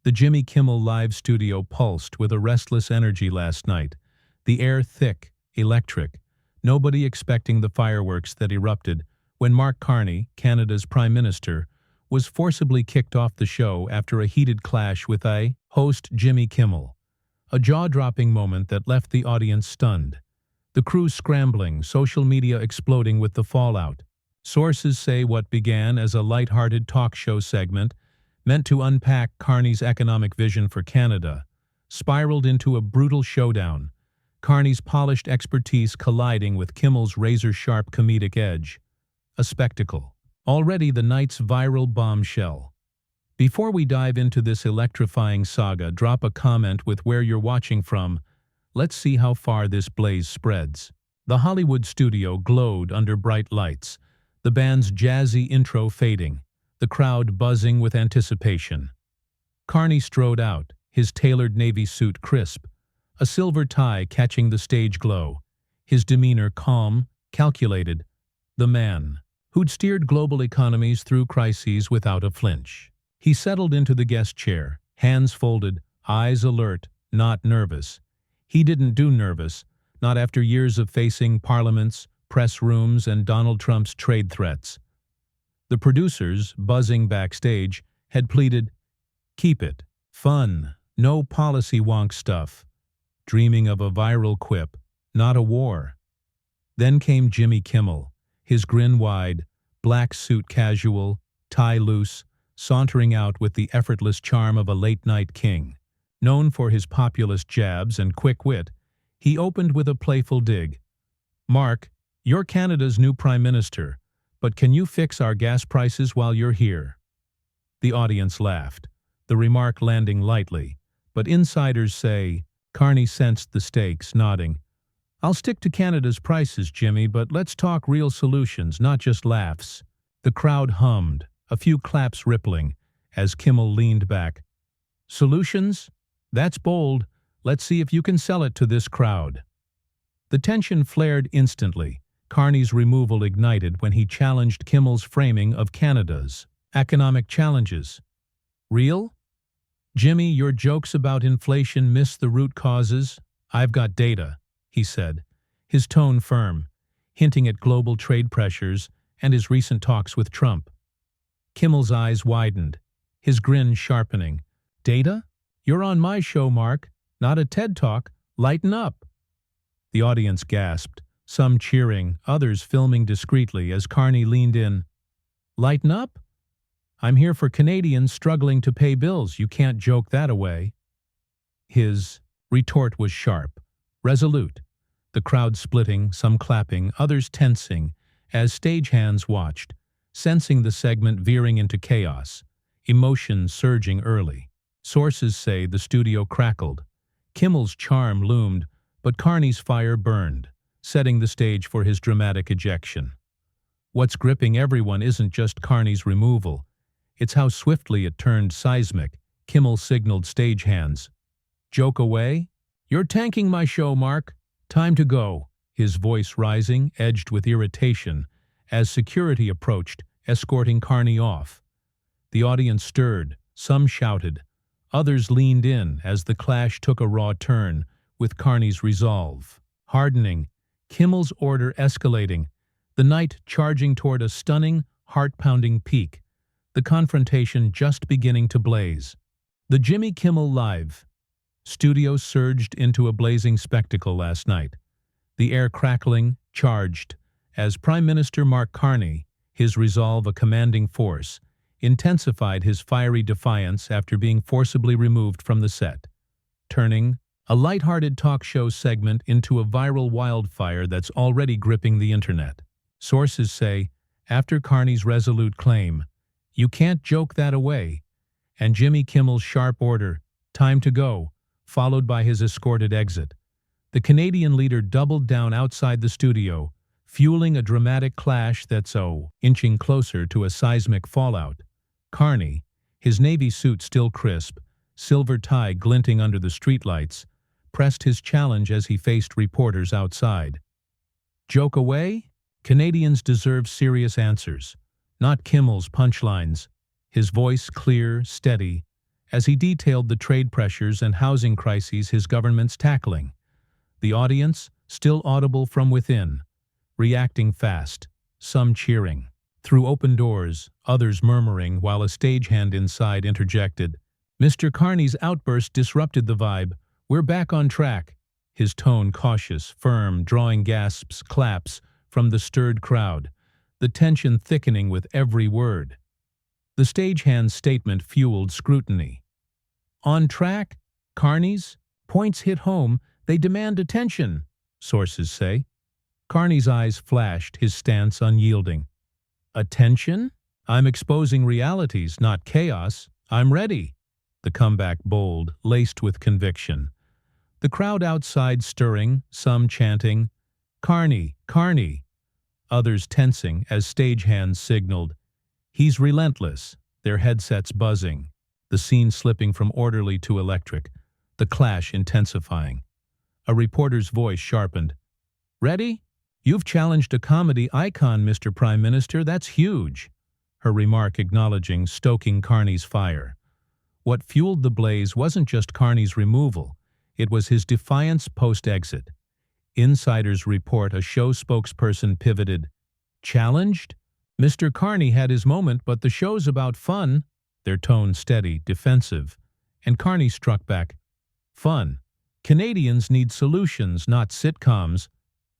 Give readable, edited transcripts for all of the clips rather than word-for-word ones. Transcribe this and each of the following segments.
The Jimmy Kimmel live studio pulsed with a restless energy last night, the air thick, electric, nobody expecting the fireworks that erupted when Mark Carney, Canada's Prime Minister, was forcibly kicked off the show after a heated clash with host Jimmy Kimmel. A jaw-dropping moment that left the audience stunned. The crew scrambling, social media exploding with the fallout. Sources say what began as a light-hearted talk show segment meant to unpack Carney's economic vision for Canada, spiraled into a brutal showdown, Carney's polished expertise colliding with Kimmel's razor-sharp comedic edge. A spectacle. Already the night's viral bombshell. Before we dive into this electrifying saga, drop a comment with where you're watching from. Let's see how far this blaze spreads. The Hollywood studio glowed under bright lights, the band's jazzy intro fading, the crowd buzzing with anticipation. Carney strode out, his tailored navy suit crisp, a silver tie catching the stage glow, his demeanor calm, calculated. The man who'd steered global economies through crises without a flinch. He settled into the guest chair, hands folded, eyes alert, not nervous. He didn't do nervous, not after years of facing parliaments, press rooms, and Donald Trump's trade threats. The producers, buzzing backstage, had pleaded, "Keep it fun, no policy wonk stuff," dreaming of a viral quip, not a war. Then came Jimmy Kimmel, his grin wide, black suit casual, tie loose, sauntering out with the effortless charm of a late-night king. Known for his populist jabs and quick wit, he opened with a playful dig. "Mark, you're Canada's new Prime Minister, but can you fix our gas prices while you're here?" The audience laughed, the remark landing lightly, but insiders say Carney sensed the stakes, nodding. "I'll stick to Canada's prices, Jimmy, but let's talk real solutions, not just laughs." The crowd hummed, a few claps rippling, as Kimmel leaned back. "Solutions? That's bold. Let's see if you can sell it to this crowd." The tension flared instantly. Carney's removal ignited when he challenged Kimmel's framing of Canada's economic challenges. "Real? Jimmy, your jokes about inflation miss the root causes. I've got data," he said, his tone firm, hinting at global trade pressures and his recent talks with Trump. Kimmel's eyes widened, his grin sharpening. "Data? You're on my show, Mark, not a TED Talk. Lighten up." The audience gasped, some cheering, others filming discreetly as Carney leaned in. "Lighten up? I'm here for Canadians struggling to pay bills. You can't joke that away." His retort was sharp, resolute, the crowd splitting, some clapping, others tensing, as stagehands watched, sensing the segment veering into chaos, emotions surging early. Sources say the studio crackled. Kimmel's charm loomed, but Carney's fire burned, setting the stage for his dramatic ejection. What's gripping everyone isn't just Carney's removal, it's how swiftly it turned seismic. Kimmel signaled stagehands. "Joke away? You're tanking my show, Mark. Time to go," his voice rising, edged with irritation, as security approached, escorting Carney off. The audience stirred, some shouted, others leaned in as the clash took a raw turn, with Carney's resolve hardening, Kimmel's order escalating, the night charging toward a stunning, heart-pounding peak, the confrontation just beginning to blaze. The Jimmy Kimmel Live studio surged into a blazing spectacle last night, the air crackling, charged, as Prime Minister Mark Carney, his resolve a commanding force, intensified his fiery defiance after being forcibly removed from the set, turning a light-hearted talk show segment into a viral wildfire that's already gripping the internet. Sources say, after Carney's resolute claim, "You can't joke that away," and Jimmy Kimmel's sharp order, "Time to go," followed by his escorted exit, the Canadian leader doubled down outside the studio, fueling a dramatic clash that's inching closer to a seismic fallout. Carney, his navy suit still crisp, silver tie glinting under the streetlights, pressed his challenge as he faced reporters outside. "Joke away? Canadians deserve serious answers, not Kimmel's punchlines." His voice clear, steady, as he detailed the trade pressures and housing crises his government's tackling. The audience, still audible from within, reacting fast, some cheering. Through open doors, others murmuring while a stagehand inside interjected. Mr. Carney's outburst disrupted the vibe. "We're back on track." His tone cautious, firm, drawing gasps, claps from the stirred crowd, the tension thickening with every word. The stagehand's statement fueled scrutiny. "On track? Carney's? Points hit home. They demand attention," sources say. Carney's eyes flashed, his stance unyielding. "Attention? I'm exposing realities, not chaos. I'm ready." The comeback bold, laced with conviction. The crowd outside stirring, some chanting, "Carney, Carney." Others tensing as stagehands signaled, "He's relentless," their headsets buzzing, the scene slipping from orderly to electric, the clash intensifying. A reporter's voice sharpened. "Ready? You've challenged a comedy icon, Mr. Prime Minister. That's huge." Her remark acknowledging, stoking Carney's fire. What fueled the blaze wasn't just Carney's removal, it was his defiance post-exit. Insiders report a show spokesperson pivoted. "Challenged? Mr. Carney had his moment, but the show's about fun." Their tone steady, defensive. And Carney struck back. "Fun. Canadians need solutions, not sitcoms,"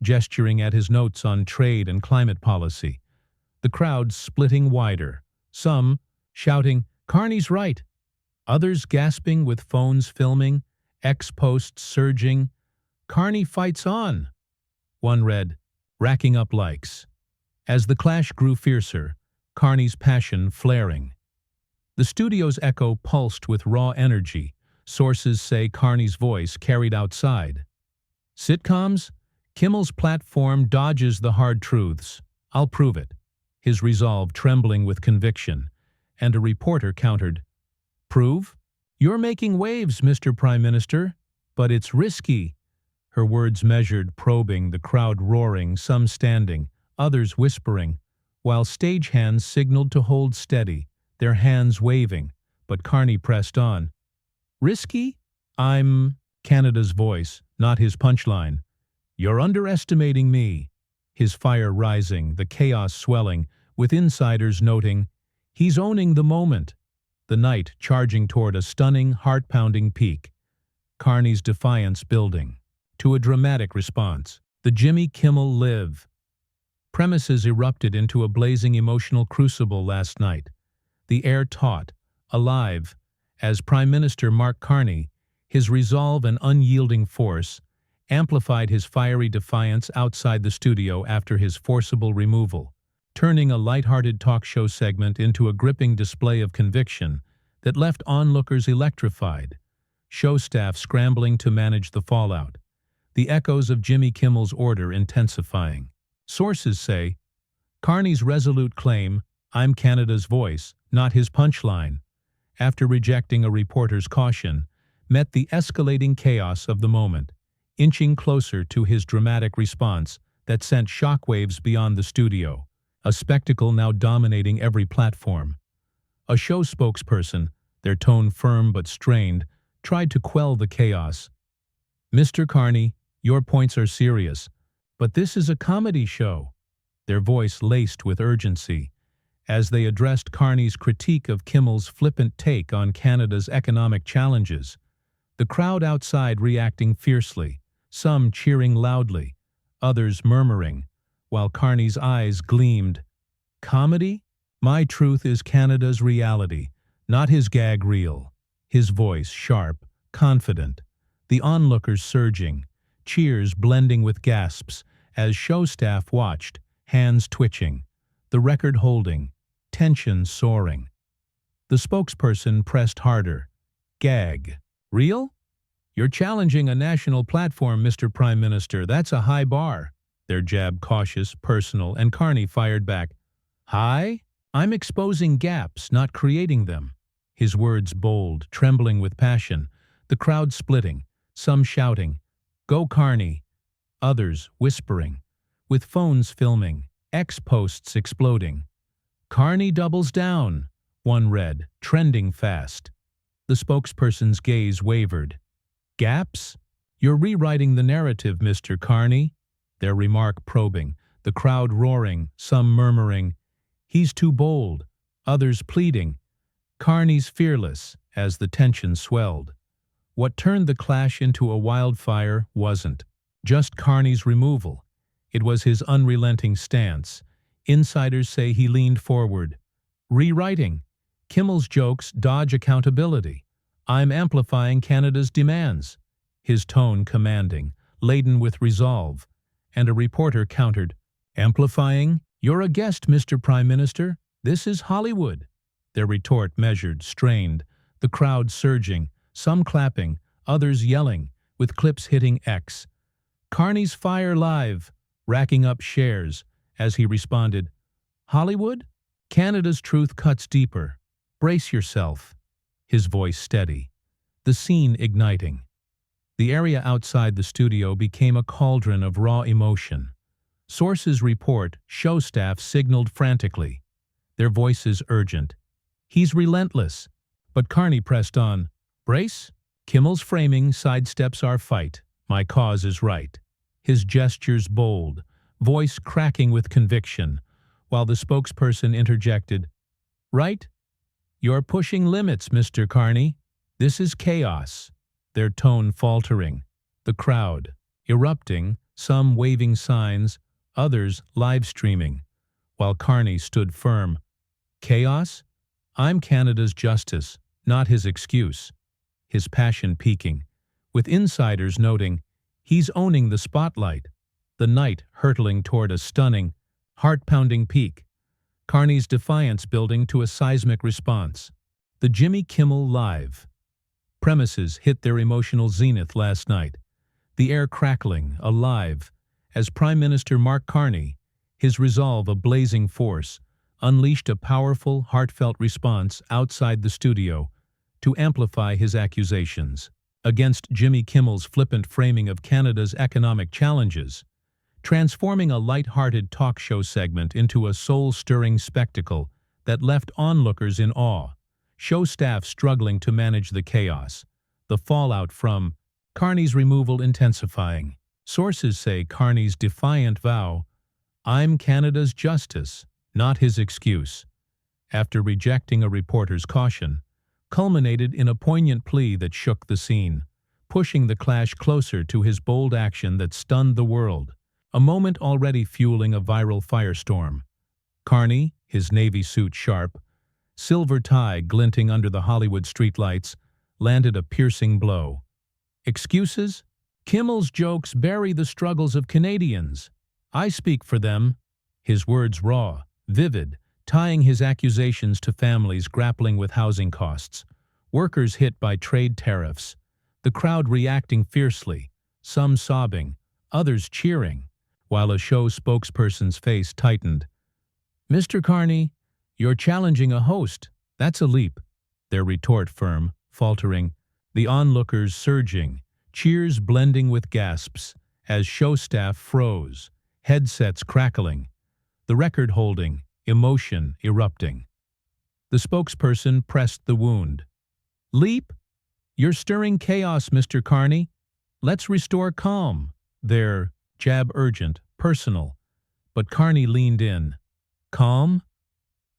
gesturing at his notes on trade and climate policy. The crowd splitting wider, some shouting, "Carney's right," others gasping with phones filming, ex-posts surging. "Carney fights on." One read, racking up likes. As the clash grew fiercer, Carney's passion flaring. The studio's echo pulsed with raw energy. Sources say Carney's voice carried outside. "Sitcoms? Kimmel's platform dodges the hard truths. I'll prove it." His resolve trembling with conviction. And a reporter countered, "Prove? You're making waves, Mr. Prime Minister, but it's risky." Her words measured, probing, the crowd roaring, some standing, others whispering, while stagehands signaled to hold steady, their hands waving, but Carney pressed on. "Risky? I'm—" Canada's voice, not his punchline. "You're underestimating me." His fire rising, the chaos swelling, with insiders noting, "He's owning the moment." The night charging toward a stunning, heart-pounding peak. Carney's defiance building. To a dramatic response. The Jimmy Kimmel Live. Premises erupted into a blazing emotional crucible last night. The air taut, alive, as Prime Minister Mark Carney, his resolve and unyielding force, amplified his fiery defiance outside the studio after his forcible removal, turning a light-hearted talk show segment into a gripping display of conviction that left onlookers electrified, show staff scrambling to manage the fallout, the echoes of Jimmy Kimmel's order intensifying. Sources say, Carney's resolute claim, "I'm Canada's voice," not his punchline, after rejecting a reporter's caution, met the escalating chaos of the moment, inching closer to his dramatic response that sent shockwaves beyond the studio, a spectacle now dominating every platform. A show spokesperson, their tone firm but strained, tried to quell the chaos. "Mr. Carney, your points are serious, but this is a comedy show," their voice laced with urgency, as they addressed Carney's critique of Kimmel's flippant take on Canada's economic challenges. The crowd outside reacting fiercely, some cheering loudly, others murmuring, while Carney's eyes gleamed. "Comedy? My truth is Canada's reality, not his gag reel." His voice sharp, confident, the onlookers surging, cheers blending with gasps as show staff watched, hands twitching, the record holding, tension soaring. The spokesperson pressed harder. "Gag. Real? You're challenging a national platform, Mr. Prime Minister. That's a high bar." Their jab cautious, personal, and Carney fired back. "High? I'm exposing gaps, not creating them." His words bold, trembling with passion, the crowd splitting, some shouting, "Go Carney!" others whispering, with phones filming, ex-posts exploding. "Carney doubles down," one read, trending fast. The spokesperson's gaze wavered. Gaps? You're rewriting the narrative, Mr. Carney. Their remark probing, the crowd roaring, some murmuring, "He's too bold," others pleading. Carney's fearless, as the tension swelled. What turned the clash into a wildfire wasn't just Carney's removal. It was his unrelenting stance. Insiders say he leaned forward. Rewriting. Kimmel's jokes dodge accountability. I'm amplifying Canada's demands. His tone commanding, laden with resolve. And a reporter countered, "Amplifying? You're a guest, Mr. Prime Minister. This is Hollywood." Their retort measured, strained, the crowd surging, some clapping, others yelling, with clips hitting X. Carney's fire live, racking up shares, as he responded, "Hollywood? Canada's truth cuts deeper. Brace yourself." His voice steady, the scene igniting. The area outside the studio became a cauldron of raw emotion. Sources report show staff signaled frantically, their voices urgent. "He's relentless." But Carney pressed on. "Brace? Kimmel's framing sidesteps our fight. My cause is right." His gestures bold, voice cracking with conviction, while the spokesperson interjected, "Right? You're pushing limits, Mr. Carney. This is chaos." Their tone faltering. The crowd, erupting, some waving signs, others live streaming, while Carney stood firm. "Chaos? I'm Canada's justice, not his excuse." His passion peaking, with insiders noting, he's owning the spotlight, the night hurtling toward a stunning, heart-pounding peak. Carney's defiance building to a seismic response. The Jimmy Kimmel Live premises hit their emotional zenith last night, the air crackling, alive, as Prime Minister Mark Carney, his resolve a blazing force, unleashed a powerful, heartfelt response outside the studio to amplify his accusations against Jimmy Kimmel's flippant framing of Canada's economic challenges, transforming a light-hearted talk show segment into a soul-stirring spectacle that left onlookers in awe, show staff struggling to manage the chaos, the fallout from Carney's removal intensifying. Sources say Carney's defiant vow, "I'm Canada's justice, not his excuse," after rejecting a reporter's caution, culminated in a poignant plea that shook the scene, pushing the clash closer to his bold action that stunned the world, a moment already fueling a viral firestorm. Carney, his navy suit sharp, silver tie glinting under the Hollywood streetlights, landed a piercing blow. Excuses? Kimmel's jokes bury the struggles of Canadians. I speak for them. His words raw, vivid, tying his accusations to families grappling with housing costs, workers hit by trade tariffs, the crowd reacting fiercely, some sobbing, others cheering, while a show spokesperson's face tightened. "Mr. Carney, you're challenging a host. That's a leap." Their retort firm, faltering, the onlookers surging, cheers blending with gasps, as show staff froze, headsets crackling, the record holding, emotion erupting. The spokesperson pressed the wound. "Leap? You're stirring chaos, Mr. Carney. Let's restore calm." Their jab urgent, personal. But Carney leaned in. "Calm?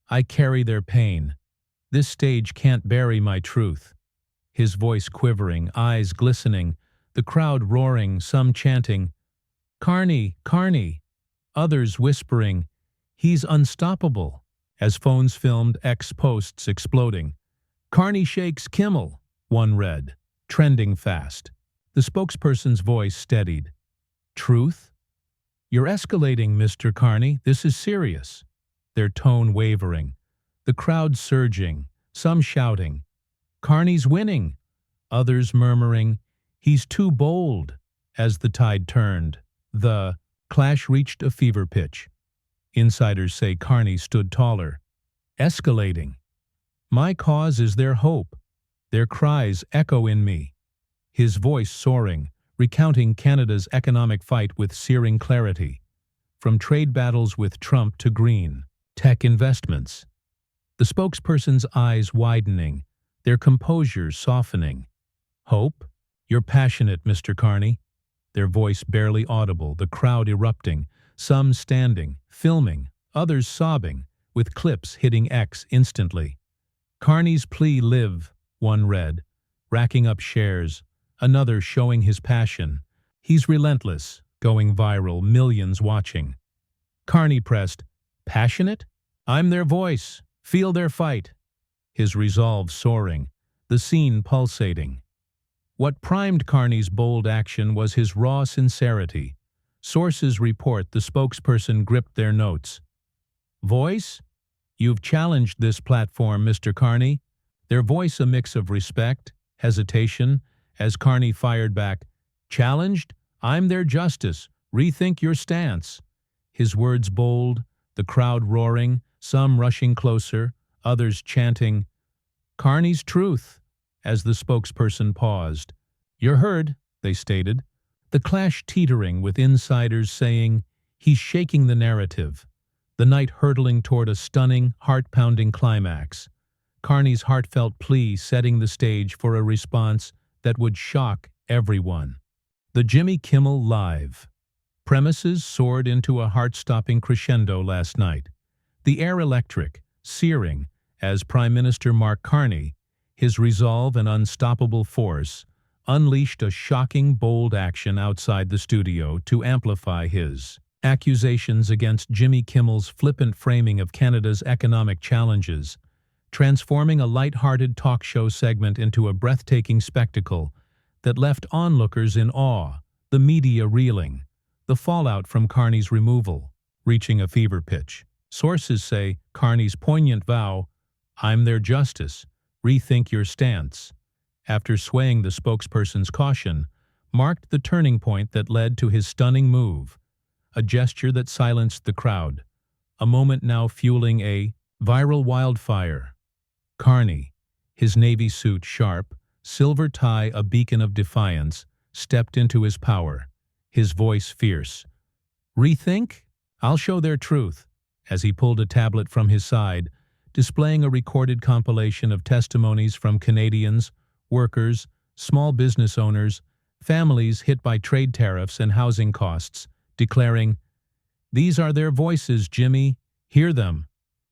I carry their pain. This stage can't bury my truth." His voice quivering, eyes glistening, the crowd roaring, some chanting, "Carney, Carney," others whispering, "He's unstoppable," as phones filmed X posts exploding. "Carney shakes Kimmel," one read, trending fast. The spokesperson's voice steadied. "Truth? You're escalating, Mr. Carney. This is serious." Their tone wavering, the crowd surging, some shouting, "Carney's winning," others murmuring, "He's too bold." As the tide turned, the clash reached a fever pitch. Insiders say Carney stood taller, escalating. "My cause is their hope. Their cries echo in me." His voice soaring, recounting Canada's economic fight with searing clarity, from trade battles with Trump to green tech investments. The spokesperson's eyes widening, their composure softening. "Hope? You're passionate, Mr. Carney." Their voice barely audible, the crowd erupting, some standing, filming, others sobbing, with clips hitting X instantly. "Carney's plea live," one read, racking up shares, another showing his passion. "He's relentless," going viral, millions watching. Carney pressed, "Passionate? I'm their voice. Feel their fight." His resolve soaring, the scene pulsating. What primed Carney's bold action was his raw sincerity. Sources report the spokesperson gripped their notes. "Voice? You've challenged this platform, Mr. Carney." Their voice a mix of respect, hesitation, as Carney fired back, "Challenged? I'm their justice. Rethink your stance." His words bold, the crowd roaring, some rushing closer, others chanting, "Carney's truth," as the spokesperson paused. "You're heard," they stated, the clash teetering with insiders saying, "He's shaking the narrative." The night hurtling toward a stunning, heart-pounding climax. Carney's heartfelt plea setting the stage for a response that would shock everyone. The Jimmy Kimmel Live. Premises soared into a heart-stopping crescendo last night. The air electric, searing, as Prime Minister Mark Carney, his resolve and unstoppable force, unleashed a shocking, bold action outside the studio to amplify his accusations against Jimmy Kimmel's flippant framing of Canada's economic challenges, transforming a light-hearted talk show segment into a breathtaking spectacle that left onlookers in awe, the media reeling, the fallout from Carney's removal reaching a fever pitch. Sources say Carney's poignant vow, "I'm their justice, rethink your stance," after swaying the spokesperson's caution, marked the turning point that led to his stunning move, a gesture that silenced the crowd, a moment now fueling a viral wildfire. Carney, his navy suit sharp, silver tie a beacon of defiance, stepped into his power, his voice fierce. "Rethink? I'll show their truth," as he pulled a tablet from his side, displaying a recorded compilation of testimonies from Canadians, workers, small business owners, families hit by trade tariffs and housing costs, declaring, "These are their voices, Jimmy. Hear them."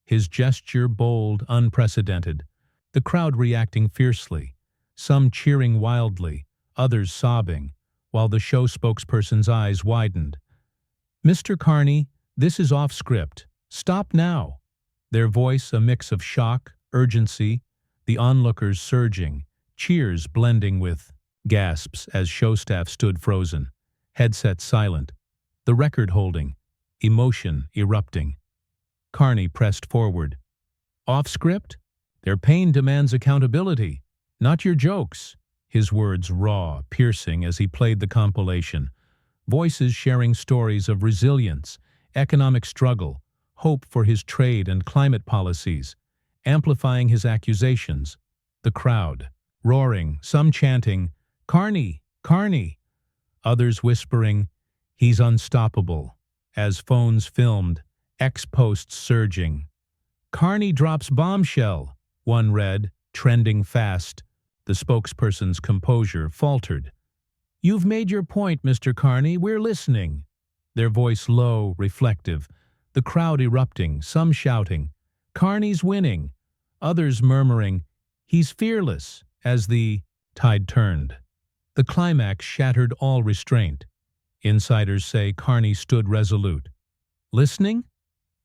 His gesture bold, unprecedented, the crowd reacting fiercely, some cheering wildly, others sobbing, while the show spokesperson's eyes widened. "Mr. Carney, this is off script. Stop now." Their voice a mix of shock, urgency, the onlookers surging, cheers blending with gasps as show staff stood frozen, headsets silent, the record holding, emotion erupting. Carney pressed forward. "Off script? Their pain demands accountability, not your jokes." His words raw, piercing as he played the compilation, voices sharing stories of resilience, economic struggle, hope for his trade and climate policies, amplifying his accusations. The crowd, roaring, some chanting, "Carney, Carney," others whispering, "He's unstoppable," as phones filmed, X-posts surging. "Carney drops bombshell," one read, trending fast. The spokesperson's composure faltered. "You've made your point, Mr. Carney. We're listening." Their voice low, reflective, the crowd erupting, some shouting, "Carney's winning," others murmuring, "He's fearless," as the tide turned. The climax shattered all restraint. Insiders say Carney stood resolute. Listening?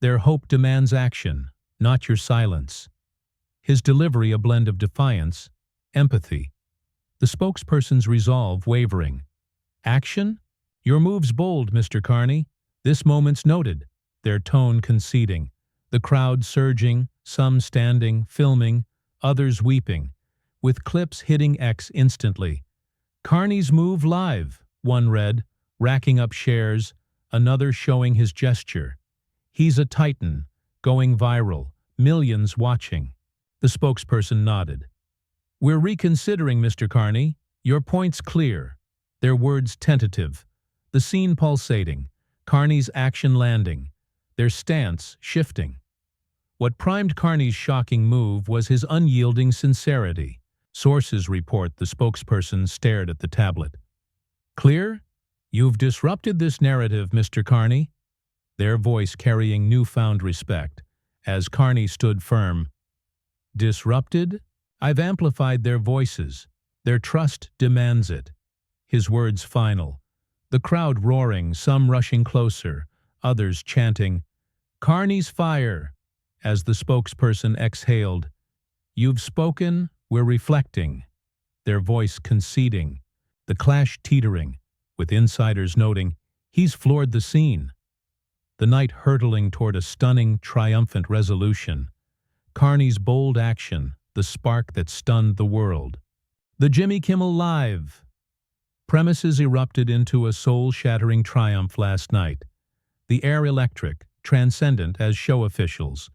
Their hope demands action, not your silence. His delivery a blend of defiance, empathy. The spokesperson's resolve wavering. Action? Your move's bold, Mr. Carney. This moment's noted. Their tone conceding. The crowd surging, some standing, filming, others weeping, with clips hitting X instantly. "Carney's move live," one read, racking up shares, another showing his gesture. "He's a titan, going viral, millions watching." The spokesperson nodded. "We're reconsidering, Mr. Carney. Your point's clear." Their words tentative, the scene pulsating, Carney's action landing, their stance shifting. What primed Carney's shocking move was his unyielding sincerity. Sources report the spokesperson stared at the tablet. Clear? You've disrupted this narrative, Mr. Carney. Their voice carrying newfound respect, as Carney stood firm. Disrupted? I've amplified their voices. Their trust demands it. His words final. The crowd roaring, some rushing closer, others chanting, Carney's fire! As the spokesperson exhaled, You've spoken, we're reflecting. Their voice conceding, the clash teetering, with insiders noting, he's floored the scene. The night hurtling toward a stunning, triumphant resolution. Carney's bold action, the spark that stunned the world. The Jimmy Kimmel Live! Premises erupted into a soul-shattering triumph last night. The air electric, transcendent as show officials.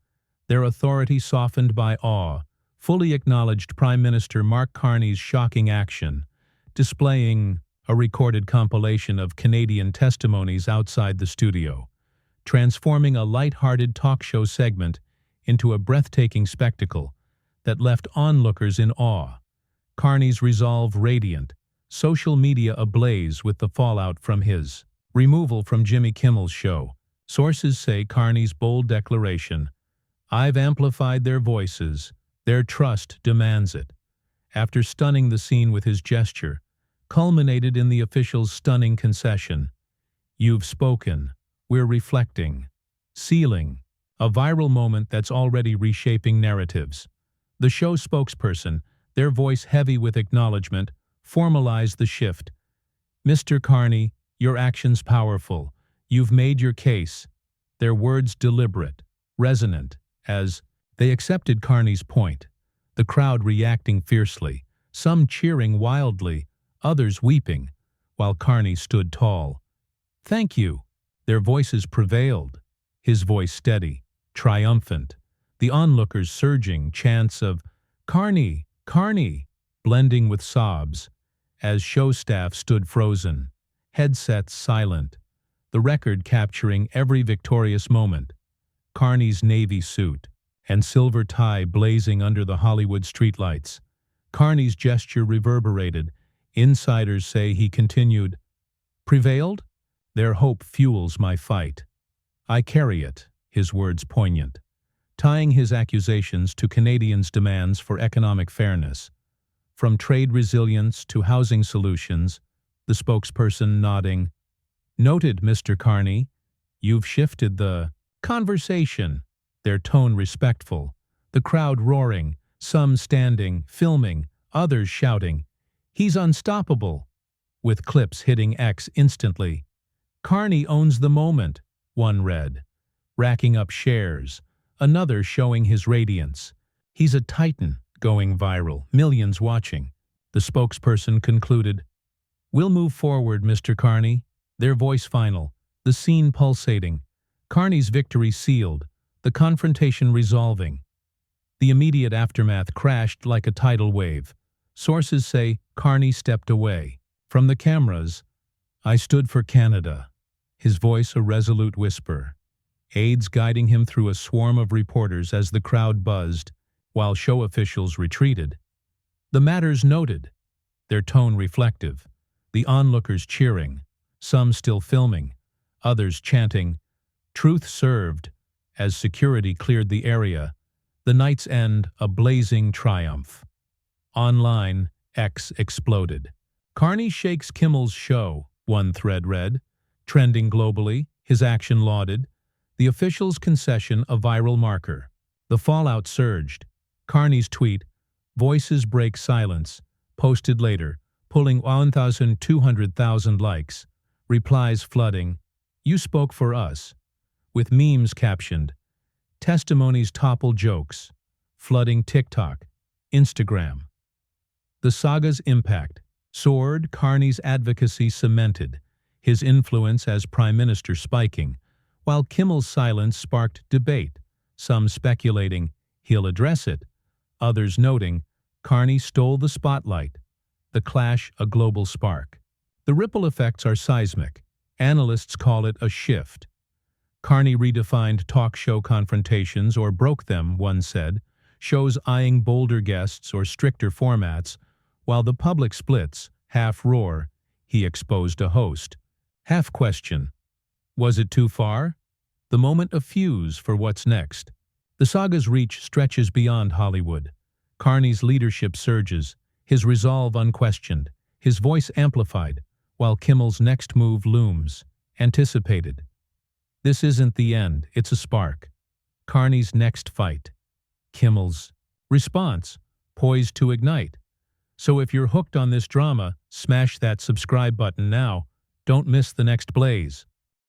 Their authority softened by awe, fully acknowledged Prime Minister Mark Carney's shocking action, displaying a recorded compilation of Canadian testimonies outside the studio, transforming a light-hearted talk show segment into a breathtaking spectacle that left onlookers in awe. Carney's resolve radiant, social media ablaze with the fallout from his removal from Jimmy Kimmel's show. Sources say Carney's bold declaration, I've amplified their voices, their trust demands it, after stunning the scene with his gesture, culminated in the official's stunning concession. You've spoken, we're reflecting, sealing, a viral moment that's already reshaping narratives. The show spokesperson, their voice heavy with acknowledgement, formalized the shift. Mr. Carney, your actions powerful. You've made your case. Their words deliberate, resonant, as they accepted Carney's point, the crowd reacting fiercely, some cheering wildly, others weeping, while Carney stood tall. Thank you. Their voices prevailed, his voice steady, triumphant, the onlookers surging chants of Carney, Carney, blending with sobs, as show staff stood frozen, headsets silent, the record capturing every victorious moment. Carney's navy suit and silver tie blazing under the Hollywood streetlights. Carney's gesture reverberated. Insiders say he continued, Prevailed? Their hope fuels my fight. I carry it, his words poignant, tying his accusations to Canadians' demands for economic fairness. From trade resilience to housing solutions, the spokesperson nodding. Noted, Mr. Carney. You've shifted the conversation, their tone respectful, the crowd roaring, some standing, filming, others shouting, He's unstoppable, with clips hitting X instantly. Carney owns the moment, one read, racking up shares, another showing his radiance. He's a titan, going viral, millions watching. The spokesperson concluded, We'll move forward, Mr. Carney. Their voice final, the scene pulsating. Carney's victory sealed, the confrontation resolving. The immediate aftermath crashed like a tidal wave. Sources say Carney stepped away. From the cameras, I stood for Canada. His voice a resolute whisper. Aides guiding him through a swarm of reporters as the crowd buzzed, while show officials retreated. The matters noted, their tone reflective, the onlookers cheering, some still filming, others chanting, Truth served, as security cleared the area, the night's end a blazing triumph. Online, X exploded. Carney shakes Kimmel's show, one thread read, trending globally, his action lauded, the official's concession a viral marker. The fallout surged. Carney's tweet, Voices break silence, posted later, pulling 1,200,000 likes, replies flooding, You spoke for us, with memes captioned, Testimonies topple jokes, flooding TikTok, Instagram. The saga's impact soared, Carney's advocacy cemented, his influence as Prime Minister spiking, while Kimmel's silence sparked debate, some speculating he'll address it, others noting Carney stole the spotlight, the clash a global spark. The ripple effects are seismic. Analysts call it a shift. Carney redefined talk show confrontations or broke them, one said, shows eyeing bolder guests or stricter formats, while the public splits, half roar, he exposed a host. Half question. Was it too far? The moment of fuse for what's next. The saga's reach stretches beyond Hollywood. Carney's leadership surges, his resolve unquestioned, his voice amplified, while Kimmel's next move looms, anticipated. This isn't the end, it's a spark. Carney's next fight. Kimmel's response, poised to ignite. So if you're hooked on this drama, smash that subscribe button now. Don't miss the next blaze.